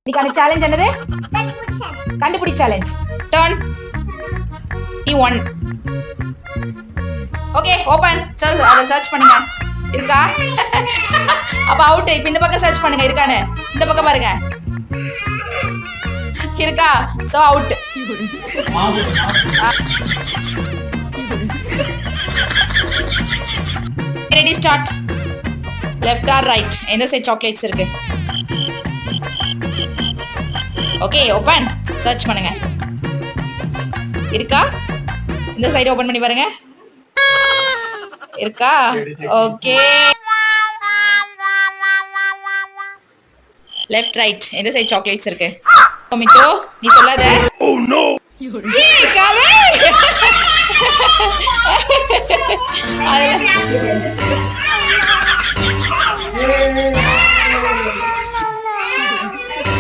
இன்னைக்கான சேலஞ்ச் என்னது? கண்டுபிடி challenge. Turn E1. Okay open. அதை சர்ச் பண்ணுங்க. இருக்கா? அப்ப அவுட். இப்போ இந்த பக்கம் சர்ச் பண்ணுங்க இருக்கானே. இந்த பக்கம் பாருங்க. இருக்கா? So out. Ready start. Left or right? எந்த சைடு சாக்லேட்ஸ் இருக்கு? Okay open. சர்ச் பண்ணுங்க. இருக்கா? இந்த சைடு ஓபன் பண்ணி பாருங்க. இருக்கா? ஓகே. லெஃப்ட் ரைட் எந்த சைடு சாக்லேட்ஸ் இருக்கு? மித்து நீ சொல்லாத. Oh no. காலே.